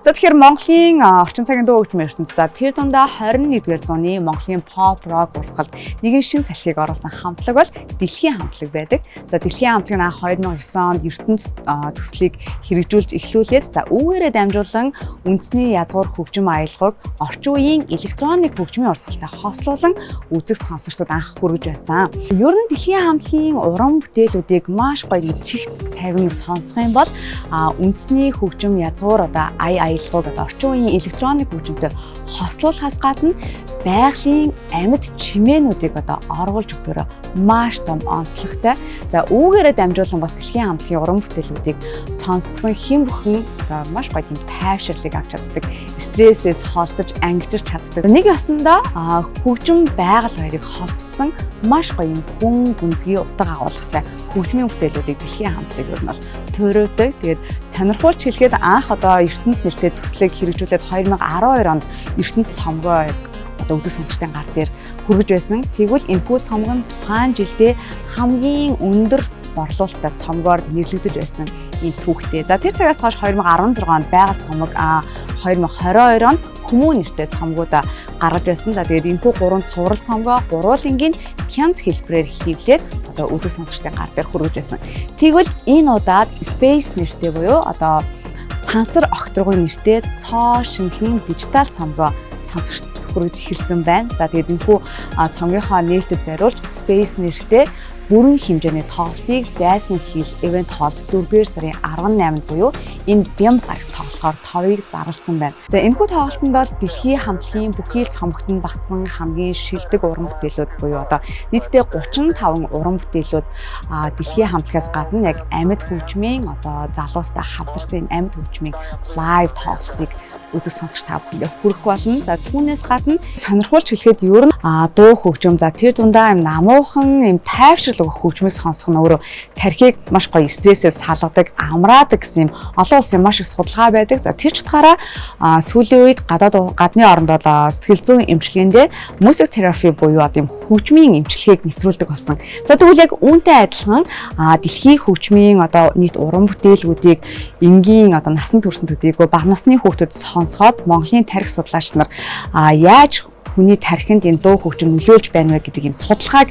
За тэгэхээр Монголын орчин цагийн дуу хөгжмийн ертөнцийн за тэр дундаа 21-р зууны Монголын pop rock урсгалд нэгэн шин салхийг оруулсан хамтлаг бол дэлхийн хамтлаг байдаг. За дэлхийн хамтлаг нь 2009 онд ертөнц төслийг хэрэгжүүлж эхлүүлээд за үүгээрээ дамжуулан үндэсний язгуур хөгжим аялгыг орчин үеийн электроник хөгжмийн урсгалтай хослуулан үзэх сонсогчдод анх хүргэж байсан. Ер нь дэлхийн хамтлагийн уран бүтээлүүдийг маш гоё чих тавин сонсох юм бол үндэсний хөгжим язгуур аялгыг орчин үеийн электроник хөгжимтэй хослуулахаас гадна байгалийн амьд чимээнүүдийг оруулж өгдөрөө маш том онцлогтой. За үүгээрээ дамжуулан бас дэлхийн хамтлагийн уран бүтээлүүдийг сонссон хэн бүхэн маш гоё тийм тайвширлыг авч чаддаг. Стрессээс холдож ангижирч чаддаг. Нэг ёсондоо хөгжим байгаль хоёрыг холбосон маш гоё юм гүн гүнзгий утга агуулгатай хөгжмийн бүтээлүүдийг дэлхийн хамтлаг ер нь бол туурайдаг. Тэгээд сонирхуулж хэлэхэд анх ертөнц нэртэй төслийг хэрэгжүүлээд 2012 онд ертөнц цомгоо үзэг сонсогчдын гар дээр хүргэж байсан. Тэгвэл энэхүү цомог нь тухайн жилдээ хамгийн өндөр борлуулалттай цомгоор нэрлэгдэж байсан ийм түүхтэй. За тэр цагаас хойш 2016 онд байгаа цомог 2022 онд Хүмүүн нэртэй цомгуудаа гаргаж байсан. За тэгээд энэхүү гурван цуврал цомгоо гурвуулынгийн хянц хэлбэрээр хийвлээд үзэг сонсогчдын гар дээр хүргэж байсан. Тэгвэл энэ удаад Space нэртэй буюу сансар огторгын нэртэй цоо шинхэн дижитал цомгоо сонсогчдод хүргэж эхэлсэн байна. За тэгээд энэхүү цомгийнхоо нээлттэй зориулж Space нэртэй бүрэн хэмжээний тоглолтыг зайсан хил ивент холд 4-р сарын 18-нд буюу энэ Бямб гарагт тоглохоор товыг зарласан байна. За энэхүү тоглолтод бол дэлхийн хамтлагийн бүхий л цомогтод багтсан хамгийн шилдэг уран бүтээлүүд буюу нийтдээ 35 уран бүтээлүүд дэлхийн хамтлагаас гадна яг амьд хөгжмийн залуустай хамтарсан амьд хөгжмийн лайв тоглолтыг үзэг сонсогч та бүхэндээ хүргэх болно. За түүнээс гадна сонирхуулж хэлэхэд ер нь дуу хөгжим за тэр дундаа юм намуухан юм тайвшрал өгөх хөгжмийг сонсох нь өөрөө тархийг маш гоё стрессээс салгадаг, амраадаг гэсэн юм олон улсын маш их судалгаа байдаг. За тэр ч утгаараа сүүлийн үед гадны оронд бол сэтгэл зүйн эмчилгээндээ music therapy буюу юм хөгжмийн эмчилгээг нэвтрүүлдэг болсон. За тэгвэл яг үүнтэй адилхан дэлхийн хөгжмийн нийт уран бүтээлүүдийг энгийн насан турш төдийгүй бага насны хүүхдүүд сонсоход Монголын тархи судлаач нар яаж хүний тархинд энэ дуу хөгжим нөлөөлж байна вэ гэдэг энэ судалгааг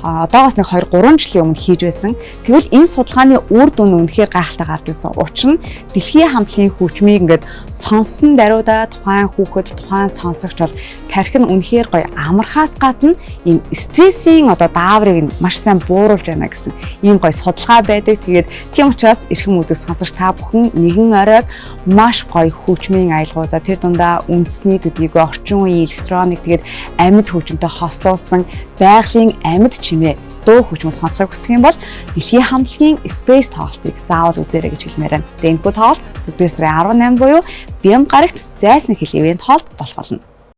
одоогоос нэг 2-3 жилийн өмнө хийж байсан. Тэгвэл энэ судалгааны үр дүн үнэхээр гайхалтай гарч ирсэн. Учир нь дэлхийн хамтлагийн хөгжмийг ингээд сонссон даруйдаа тухайн хүүхэд, тухайн сонсогч бол тархи нь үнэхээр гоё амархаас гадна ийм стрессийн дааврыг маш сайн бууруулж байна гэсэн ийм гоё судалгаа байдаг. Тэгээд тийм учраас эрхэм үзэг сонсогч та бүхэн нэгэн оройг маш гоё хөгжмийн аялгау за тэр дундаа үндэсний төдийгүй орчин үеийн электроник тэгээд амьд хөгжмөнтэй хослуулсан байгалийн амьд чимээ дуу хөгжмөд сонсох хүсэх юм бол дэлхийн хамтлагийн Space тоглолтыг заавал үзээрэй гэж хэлмээр байна. Тэгээд энэ тоглолт 4-р сарын 18 буюу Бямб гарагт зайсан хил ивент холд болох болно.